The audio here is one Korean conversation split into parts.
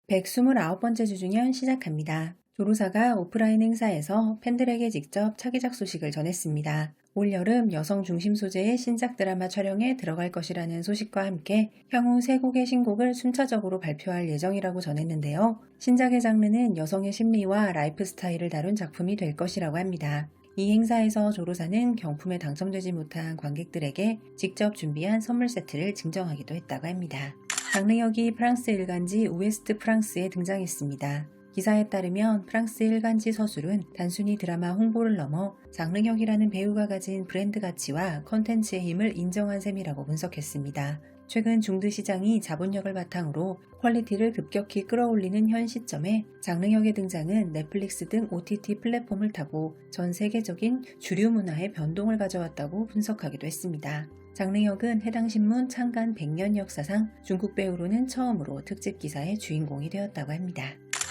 129번째 주중연 시작합니다. 조로사가 오프라인 행사에서 팬들에게 직접 차기작 소식을 전했습니다. 올여름 여성 중심 소재의 신작 드라마 촬영에 들어갈 것이라는 소식과 함께 향후 3곡의 신곡을 순차적으로 발표할 예정이라고 전했는데요. 신작의 장르는 여성의 심리와 라이프 스타일을 다룬 작품이 될 것이라고 합니다. 이 행사에서 조로사는 경품에 당첨되지 못한 관객들에게 직접 준비한 선물 세트를 증정하기도 했다고 합니다. 장르역이 프랑스 일간지 우에스트 프랑스에 등장했습니다. 기사에 따르면 프랑스 일간지 서술은 단순히 드라마 홍보를 넘어 장르역이라는 배우가 가진 브랜드 가치와 컨텐츠의 힘을 인정한 셈이라고 분석했습니다. 최근 중드 시장이 자본력을 바탕으로 퀄리티를 급격히 끌어올리는 현 시점에 장르역의 등장은 넷플릭스 등 OTT 플랫폼을 타고 전 세계적인 주류 문화의 변동을 가져왔다고 분석하기도 했습니다. 장르역은 해당 신문 창간 100년 역사상 중국 배우로는 처음으로 특집 기사의 주인공이 되었다고 합니다.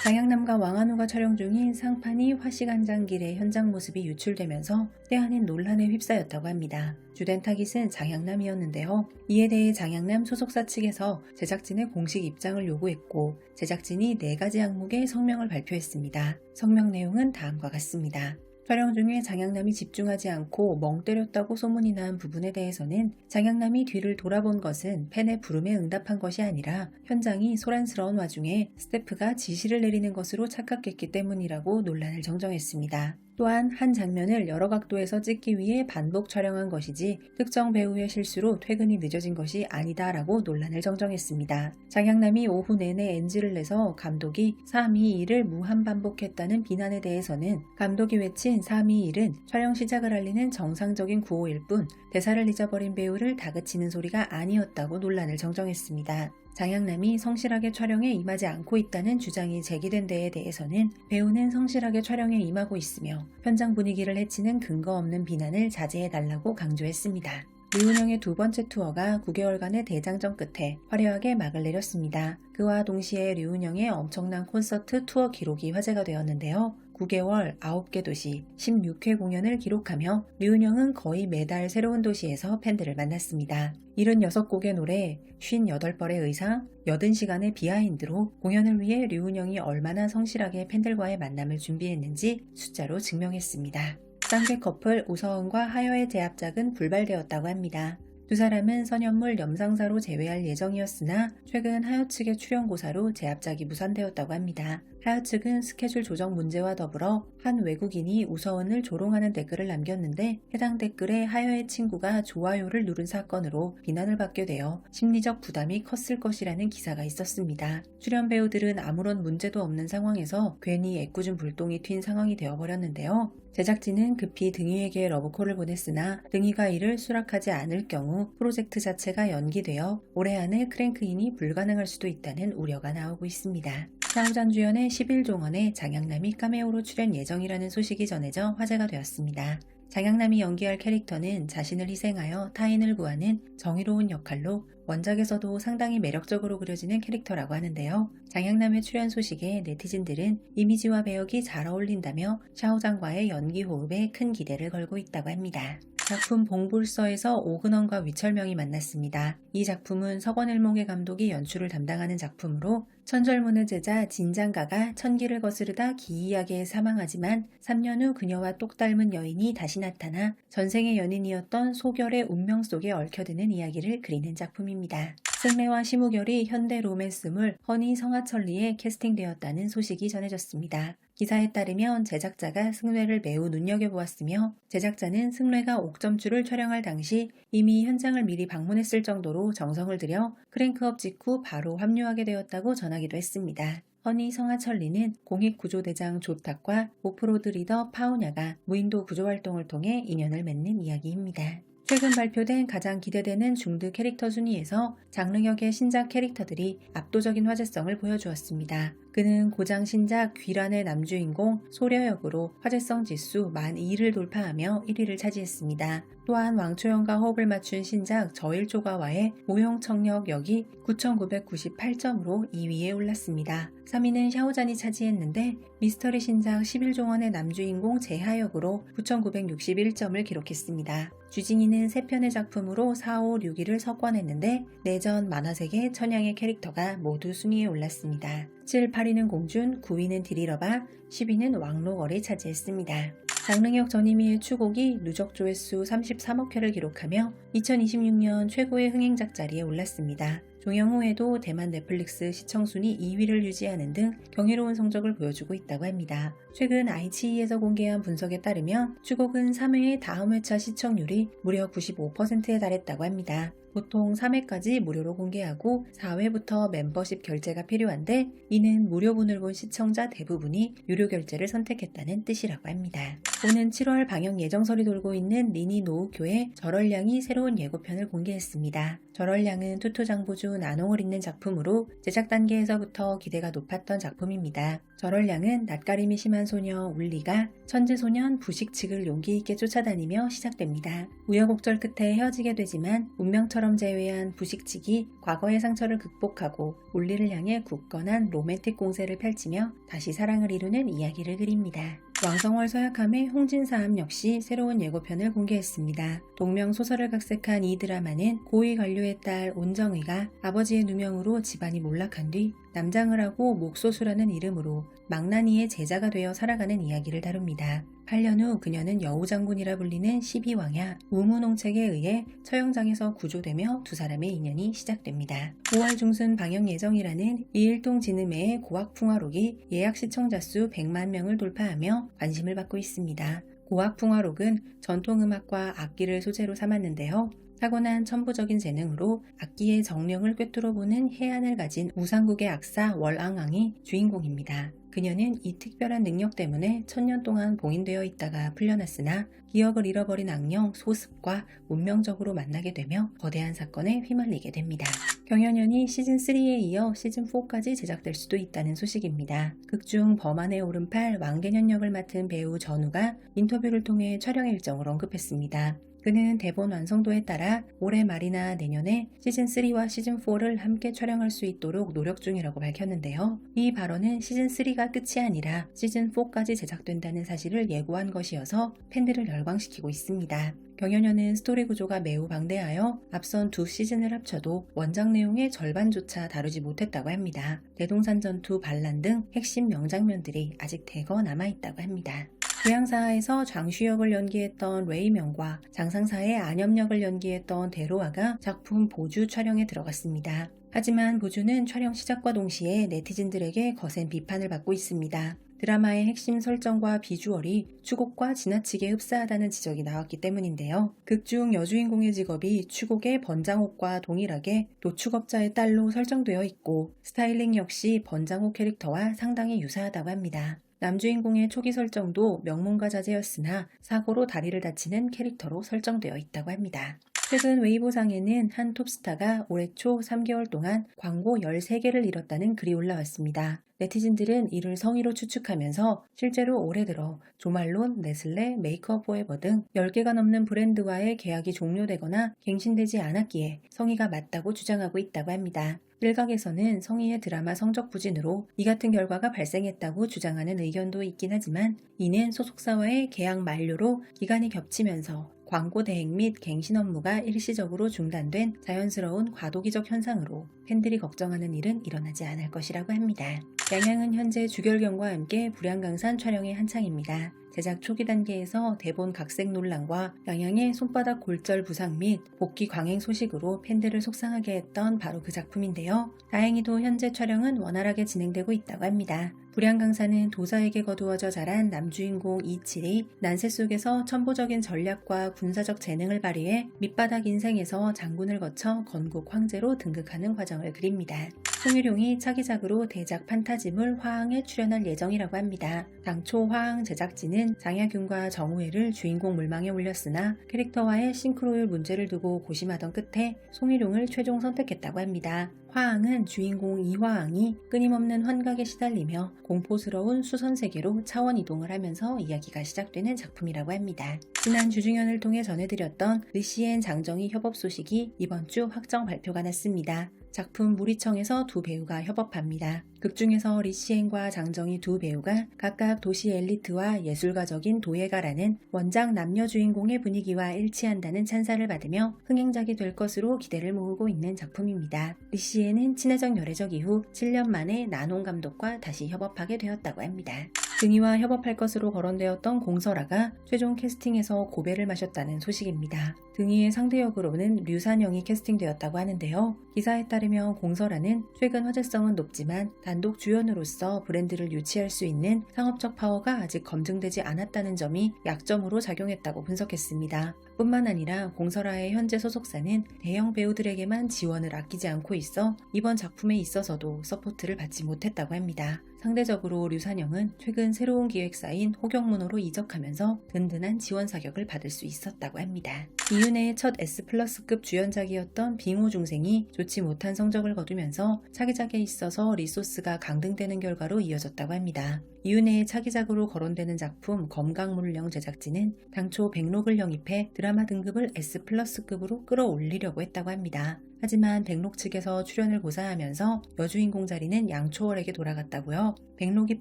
장양남과 왕한우가 촬영 중인 상판이 화시간장길의 현장 모습이 유출되면서 때아닌 논란에 휩싸였다고 합니다. 주된 타깃은 장양남이었는데요. 이에 대해 장양남 소속사 측에서 제작진의 공식 입장을 요구했고 제작진이 4가지 항목의 성명을 발표했습니다. 성명 내용은 다음과 같습니다. 촬영 중에 장양남이 집중하지 않고 멍 때렸다고 소문이 난 부분에 대해서는 장양남이 뒤를 돌아본 것은 팬의 부름에 응답한 것이 아니라 현장이 소란스러운 와중에 스태프가 지시를 내리는 것으로 착각했기 때문이라고 논란을 정정했습니다. 또한 한 장면을 여러 각도에서 찍기 위해 반복 촬영한 것이지 특정 배우의 실수로 퇴근이 늦어진 것이 아니다라고 논란을 정정했습니다. 장양남이 오후 내내 NG를 내서 감독이 3-2-1을 무한 반복했다는 비난에 대해서는 감독이 외친 3-2-1은 촬영 시작을 알리는 정상적인 구호일 뿐 대사를 잊어버린 배우를 다그치는 소리가 아니었다고 논란을 정정했습니다. 장양남이 성실하게 촬영에 임하지 않고 있다는 주장이 제기된 데에 대해서는 배우는 성실하게 촬영에 임하고 있으며 현장 분위기를 해치는 근거 없는 비난을 자제해달라고 강조했습니다. 류은영의 2번째 투어가 9개월간의 대장정 끝에 화려하게 막을 내렸습니다. 그와 동시에 류은영의 엄청난 콘서트 투어 기록이 화제가 되었는데요. 9개월 9개 도시 16회 공연을 기록하며 류은영은 거의 매달 새로운 도시에서 팬들을 만났습니다. 76곡의 노래, 58벌의 의상, 80시간의 비하인드로 공연을 위해 류은영이 얼마나 성실하게 팬들과의 만남을 준비했는지 숫자로 증명했습니다. 쌍둥이 커플 우서은과 하여의 제합작은 불발되었다고 합니다. 두 사람은 선현물 염상사로 재회할 예정이었으나 최근 하여 측의 출연고사로 제합작이 무산되었다고 합니다. 하여 측은 스케줄 조정 문제와 더불어 한 외국인이 우서은을 조롱하는 댓글을 남겼는데 해당 댓글에 하여의 친구가 좋아요를 누른 사건으로 비난을 받게 되어 심리적 부담이 컸을 것이라는 기사가 있었습니다. 출연 배우들은 아무런 문제도 없는 상황에서 괜히 애꿎은 불똥이 튄 상황이 되어버렸는데요. 제작진은 급히 등희에게 러브콜을 보냈으나 등희가 이를 수락하지 않을 경우 프로젝트 자체가 연기되어 올해 안에 크랭크인이 불가능할 수도 있다는 우려가 나오고 있습니다. 샤오잔 주연의 11종원에 장양남이 카메오로 출연 예정이라는 소식이 전해져 화제가 되었습니다. 장양남이 연기할 캐릭터는 자신을 희생하여 타인을 구하는 정의로운 역할로 원작에서도 상당히 매력적으로 그려지는 캐릭터라고 하는데요. 장양남의 출연 소식에 네티즌들은 이미지와 배역이 잘 어울린다며 샤오장과의 연기 호흡에 큰 기대를 걸고 있다고 합니다. 작품 봉불서에서 오근원과 위철명이 만났습니다. 이 작품은 석원일몽의 감독이 연출을 담당하는 작품으로 천절문의 제자 진장가가 천기를 거스르다 기이하게 사망하지만 3년 후 그녀와 똑 닮은 여인이 다시 나타나 전생의 연인이었던 소결의 운명 속에 얽혀드는 이야기를 그리는 작품입니다. 승래와 심우결이 현대 로맨스물 허니 성하천리에 캐스팅되었다는 소식이 전해졌습니다. 기사에 따르면 제작자가 승래를 매우 눈여겨보았으며 제작자는 승래가 옥점추를 촬영할 당시 이미 현장을 미리 방문했을 정도로 정성을 들여 크랭크업 직후 바로 합류하게 되었다고 전하기도 했습니다. 허니 성하천리는 공익구조대장 조탁과 오프로드 리더 파우냐가 무인도 구조활동을 통해 인연을 맺는 이야기입니다. 최근 발표된 가장 기대되는 중드 캐릭터 순위에서 장르역의 신작 캐릭터들이 압도적인 화제성을 보여주었습니다. 그는 고장 신작 귀란의 남주인공 소려 역으로 화제성 지수 12,000을 돌파하며 1위를 차지했습니다. 또한 왕초연과 호흡을 맞춘 신작 저일조가와의 모형청력 역이 9,998점으로 2위에 올랐습니다. 3위는 샤오잔이 차지했는데 미스터리 신작 11종원의 남주인공 재하 역으로 9,961점을 기록했습니다. 주진이는 3편의 작품으로 4, 5, 6위를 석권했는데 내전, 만화세계, 천양의 캐릭터가 모두 순위에 올랐습니다. 7, 8위는 공준, 9위는 디리러바, 10위는 왕로월이 차지했습니다. 장릉혁 전임의의 추곡이 누적 조회수 33억 회를 기록하며 2026년 최고의 흥행작 자리에 올랐습니다. 종영 후에도 대만 넷플릭스 시청순위 2위를 유지하는 등 경이로운 성적을 보여주고 있다고 합니다. 최근 아이치이에서 공개한 분석에 따르면 추곡은 3회의 다음 회차 시청률이 무려 95%에 달했다고 합니다. 보통 3회까지 무료로 공개하고 4회부터 멤버십 결제가 필요한데 이는 무료분을 본 시청자 대부분이 유료 결제를 선택했다는 뜻이라고 합니다. 오는 7월 방영 예정설이 돌고 있는 니니 노우교의 절얼량이 새로운 예고편을 공개했습니다. 절얼량은 투토장보주 나농을 잇는 작품으로 제작 단계에서부터 기대가 높았던 작품입니다. 절얼량은 낯가림이 심한 소녀 울리가 천재소년 부식측을 용기 있게 쫓아다니며 시작됩니다. 우여곡절 끝에 헤어지게 되지만 운명처럼 제외한 부식측이 과거의 상처를 극복하고 울리를 향해 굳건한 로맨틱 공세를 펼치며 다시 사랑을 이루는 이야기를 그립니다. 왕성월 서약함의 홍진사암 역시 새로운 예고편을 공개했습니다. 동명 소설을 각색한 이 드라마는 고위 관료의 딸 온정의가 아버지의 누명으로 집안이 몰락한 뒤 남장을 하고 목소수라는 이름으로 망나니의 제자가 되어 살아가는 이야기를 다룹니다. 8년 후 그녀는 여우장군이라 불리는 12왕야 우무농책에 의해 처형장에서 구조되며 두 사람의 인연이 시작됩니다. 5월 중순 방영 예정이라는 이일동 진음의 고학풍화록이 예약 시청자 수 100만 명을 돌파하며 관심을 받고 있습니다. 고학풍화록은 전통음악과 악기를 소재로 삼았는데요. 타고난 천부적인 재능으로 악기의 정령을 꿰뚫어보는 해안을 가진 우상국의 악사 월앙왕이 주인공입니다. 그녀는 이 특별한 능력 때문에 1000년 동안 봉인되어 있다가 풀려났으나 기억을 잃어버린 악령 소습과 운명적으로 만나게 되며 거대한 사건에 휘말리게 됩니다. 경연연이 시즌3에 이어 시즌4까지 제작될 수도 있다는 소식입니다. 극중 범안의 오른팔 왕개년 역을 맡은 배우 전우가 인터뷰를 통해 촬영 일정을 언급했습니다. 그는 대본 완성도에 따라 올해 말이나 내년에 시즌3와 시즌4를 함께 촬영할 수 있도록 노력 중이라고 밝혔는데요. 이 발언은 시즌3가 끝이 아니라 시즌4까지 제작된다는 사실을 예고한 것이어서 팬들을 열광시키고 있습니다. 경연연은 스토리 구조가 매우 방대하여 앞선 두 시즌을 합쳐도 원작 내용의 절반조차 다루지 못했다고 합니다. 대동산 전투, 반란 등 핵심 명장면들이 아직 대거 남아있다고 합니다. 교양사에서 장슈 역을 연기했던 레이명과 장상사의 안염 역을 연기했던 대로아가 작품 보주 촬영에 들어갔습니다. 하지만 보주는 촬영 시작과 동시에 네티즌들에게 거센 비판을 받고 있습니다. 드라마의 핵심 설정과 비주얼이 추곡과 지나치게 흡사하다는 지적이 나왔기 때문인데요. 극중 여주인공의 직업이 추곡의 번장옥과 동일하게 노축업자의 딸로 설정되어 있고 스타일링 역시 번장옥 캐릭터와 상당히 유사하다고 합니다. 남주인공의 초기 설정도 명문가 자제였으나 사고로 다리를 다치는 캐릭터로 설정되어 있다고 합니다. 최근 웨이보상에는 한 톱스타가 올해 초 3개월 동안 광고 13개를 잃었다는 글이 올라왔습니다. 네티즌들은 이를 성의로 추측하면서 실제로 올해 들어 조말론, 네슬레, 메이크업 포에버 등 10개가 넘는 브랜드와의 계약이 종료되거나 갱신되지 않았기에 성의가 맞다고 주장하고 있다고 합니다. 일각에서는 성의의 드라마 성적 부진으로 이 같은 결과가 발생했다고 주장하는 의견도 있긴 하지만 이는 소속사와의 계약 만료로 기간이 겹치면서 광고 대행 및 갱신 업무가 일시적으로 중단된 자연스러운 과도기적 현상으로 팬들이 걱정하는 일은 일어나지 않을 것이라고 합니다. 양양은 현재 주결경과 함께 불양강산 촬영의 한창입니다. 제작 초기 단계에서 대본 각색 논란과 양양의 손바닥 골절 부상 및 복귀 광행 소식으로 팬들을 속상하게 했던 바로 그 작품인데요. 다행히도 현재 촬영은 원활하게 진행되고 있다고 합니다. 불양강산은 도사에게 거두어져 자란 남주인공 이칠이 난세 속에서 천보적인 전략과 군사적 재능을 발휘해 밑바닥 인생에서 장군을 거쳐 건국 황제로 등극하는 과정을 그립니다. 송일용이 차기작으로 대작 판타지물 화항에 출연할 예정이라고 합니다. 당초 화항 제작진은 장야균과 정우회를 주인공 물망에 올렸으나 캐릭터와의 싱크로율 문제를 두고 고심하던 끝에 송일용을 최종 선택했다고 합니다. 화항은 주인공 이화항이 끊임없는 환각에 시달리며 공포스러운 수선세계로 차원 이동을 하면서 이야기가 시작되는 작품이라고 합니다. 지난 주중연을 통해 전해드렸던 리시앤 장정희 협업 소식이 이번 주 확정 발표가 났습니다. 작품 무리청에서 두 배우가 협업합니다. 극중에서 리시엔과 장정희 두 배우가 각각 도시 엘리트와 예술가적인 도예가라는 원작 남녀 주인공의 분위기와 일치한다는 찬사를 받으며 흥행작이 될 것으로 기대를 모으고 있는 작품입니다. 리시엔은 친해적 열애적 이후 7년 만에 나논 감독과 다시 협업하게 되었다고 합니다. 등이와 협업할 것으로 거론되었던 공설아가 최종 캐스팅에서 고배를 마셨다는 소식입니다. 등이의 상대 역으로는 류산영이 캐스팅되었다고 하는데요. 기사에 따르면 공설아는 최근 화제성은 높지만 단독 주연으로서 브랜드를 유치할 수 있는 상업적 파워가 아직 검증되지 않았다는 점이 약점으로 작용했다고 분석했습니다. 뿐만 아니라 공설아의 현재 소속사는 대형 배우들에게만 지원을 아끼지 않고 있어 이번 작품에 있어서도 서포트를 받지 못했다고 합니다. 상대적으로 류산영은 최근 새로운 기획사인 호경문호로 이적하면서 든든한 지원 사격을 받을 수 있었다고 합니다. 이윤혜의 첫 S+급 주연작이었던 빙호중생이 좋지 못한 성적을 거두면서 차기작에 있어서 리소스가 강등되는 결과로 이어졌다고 합니다. 이윤혜의 차기작으로 거론되는 작품 검강물령 제작진은 당초 백록을 영입해 드라마 등급을 S+급으로 끌어올리려고 했다고 합니다. 하지만 백록 측에서 출연을 고사하면서 여주인공 자리는 양초월에게 돌아갔다고요. 백록이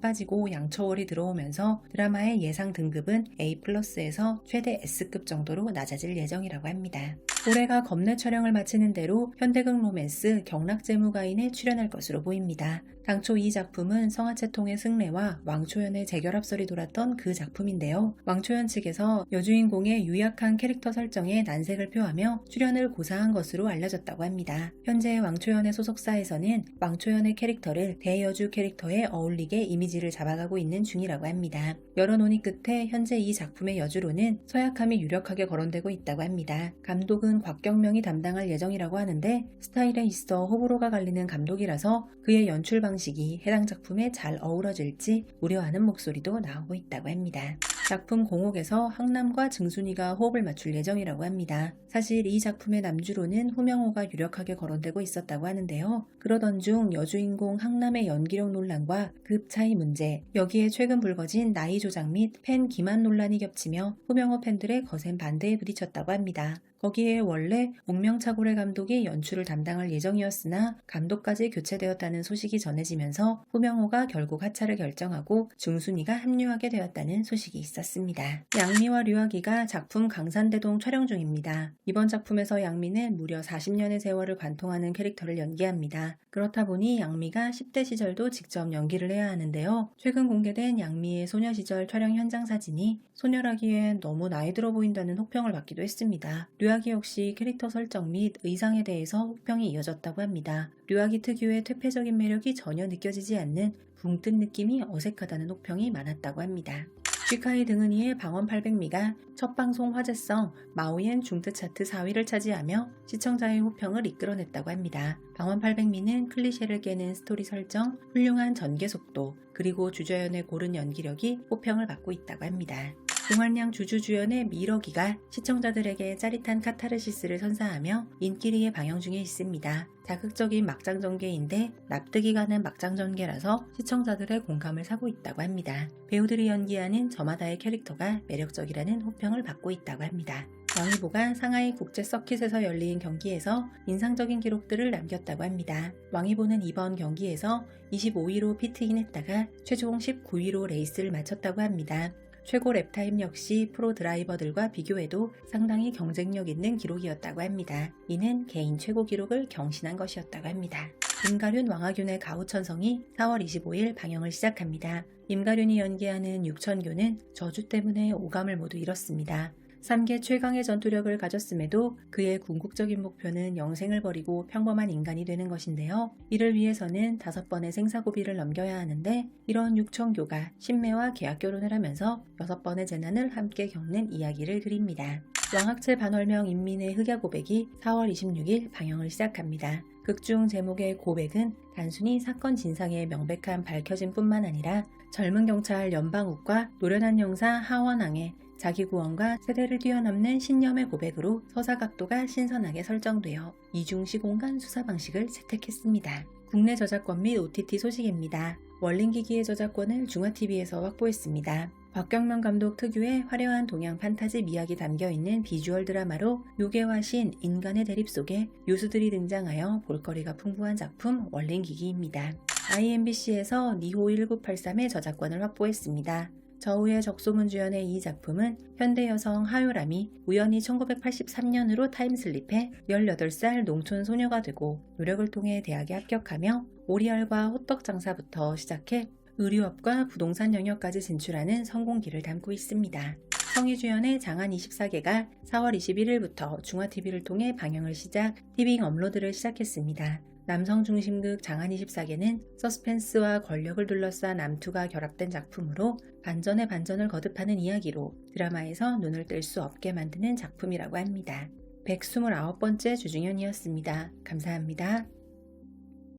빠지고 양초월이 들어오면서 드라마의 예상 등급은 A+에서 최대 S급 정도로 낮아질 예정이라고 합니다. 올해가 겁내 촬영을 마치는 대로 현대극 로맨스 경락재무가인에 출연할 것으로 보입니다. 당초 이 작품은 성하채통의 승래와 왕초연의 재결합설이 돌았던 그 작품인데요. 왕초연 측에서 여주인공의 유약한 캐릭터 설정에 난색을 표하며 출연을 고사한 것으로 알려졌다고 합니다. 현재 왕초연의 소속사에서는 왕초연의 캐릭터를 대여주 캐릭터에 어울리게 이미지를 잡아가고 있는 중이라고 합니다. 여러 논의 끝에 현재 이 작품의 여주로는 서약함이 유력하게 거론되고 있다고 합니다. 감독은 곽경명이 담당할 예정이라고 하는데 스타일에 있어 호불호가 갈리는 감독이라서 그의 연출 방식이 해당 작품에 잘 어우러질지 우려하는 목소리도 나오고 있다고 합니다. 작품 공옥에서 항남과 증순이가 호흡을 맞출 예정이라고 합니다. 사실 이 작품의 남주로는 후명호가 유력하게 거론되고 있었다고 하는데요. 그러던 중 여주인공 항남의 연기력 논란과 급 차이 문제, 여기에 최근 불거진 나이 조작 및 팬 기만 논란이 겹치며 후명호 팬들의 거센 반대에 부딪혔다고 합니다. 거기에 원래 옥명차고래 감독이 연출을 담당할 예정이었으나 감독까지 교체되었다는 소식이 전해지면서 후명호가 결국 하차를 결정하고 중순이가 합류하게 되었다는 소식이 있었습니다. 양미와 류아기가 작품 강산대동 촬영 중입니다. 이번 작품에서 양미는 무려 40년의 세월을 관통하는 캐릭터를 연기합니다. 그렇다 보니 양미가 10대 시절도 직접 연기를 해야 하는데요. 최근 공개된 양미의 소녀 시절 촬영 현장 사진이 소녀라기엔 너무 나이 들어 보인다는 혹평을 받기도 했습니다. 류아기 역시 캐릭터 설정 및 의상에 대해서 혹평이 이어졌다고 합니다. 류아기 특유의 퇴폐적인 매력이 전혀 느껴지지 않는 붕 뜬 느낌이 어색하다는 혹평이 많았다고 합니다. 쥐카이 등은이의 방언 800미가 첫 방송 화제성 마오옌 중트 차트 4위를 차지하며 시청자의 호평을 이끌어냈다고 합니다. 방언 800미는 클리셰를 깨는 스토리 설정, 훌륭한 전개 속도, 그리고 주저연의 고른 연기력이 호평을 받고 있다고 합니다. 동안양 주주주연의 미러기가 시청자들에게 짜릿한 카타르시스를 선사하며 인기리에 방영 중에 있습니다. 자극적인 막장 전개인데 납득이 가는 막장 전개라서 시청자들의 공감을 사고 있다고 합니다. 배우들이 연기하는 저마다의 캐릭터가 매력적이라는 호평을 받고 있다고 합니다. 왕이보가 상하이 국제 서킷에서 열린 경기에서 인상적인 기록들을 남겼다고 합니다. 왕이보는 이번 경기에서 25위로 피트인 했다가 최종 19위로 레이스를 마쳤다고 합니다. 최고 랩타임 역시 프로 드라이버들과 비교해도 상당히 경쟁력 있는 기록이었다고 합니다. 이는 개인 최고 기록을 경신한 것이었다고 합니다. 임가륜 왕하균의 가호천성이 4월 25일 방영을 시작합니다. 임가륜이 연기하는 육천교는 저주 때문에 오감을 모두 잃었습니다. 3계 최강의 전투력을 가졌음에도 그의 궁극적인 목표는 영생을 버리고 평범한 인간이 되는 것인데요. 이를 위해서는 5번의 생사고비를 넘겨야 하는데 이런 육천교가 신매와 계약 결혼을 하면서 6번의 재난을 함께 겪는 이야기를 그립니다. 왕학체 반월명 인민의 흑야고백이 4월 26일 방영을 시작합니다. 극중 제목의 고백은 단순히 사건 진상의 명백한 밝혀짐 뿐만 아니라 젊은 경찰 연방욱과 노련한 형사 하원항의 자기 구원과 세대를 뛰어넘는 신념의 고백으로 서사 각도가 신선하게 설정되어 이중시공간 수사 방식을 채택했습니다. 국내 저작권 및 OTT 소식입니다. 월링기기의 저작권을 중화TV에서 확보했습니다. 곽경명 감독 특유의 화려한 동양 판타지 미학이 담겨있는 비주얼 드라마로 요괴와 신, 인간의 대립 속에 요수들이 등장하여 볼거리가 풍부한 작품 월링기기입니다. IMBC에서 니호 1983의 저작권을 확보했습니다. 저우의 적소문 주연의 이 작품은 현대 여성 하요람이 우연히 1983년으로 타임슬립해 18살 농촌 소녀가 되고 노력을 통해 대학에 합격하며 오리알과 호떡 장사부터 시작해 의류업과 부동산 영역까지 진출하는 성공기를 담고 있습니다. 성희 주연의 장안 24개가 4월 21일부터 중화TV를 통해 방영을 시작, 티빙 업로드를 시작했습니다. 남성 중심극 장안 24개는 서스펜스와 권력을 둘러싼 암투가 결합된 작품으로 반전의 반전을 거듭하는 이야기로 드라마에서 눈을 뗄 수 없게 만드는 작품이라고 합니다. 129번째 주중현이었습니다. 감사합니다.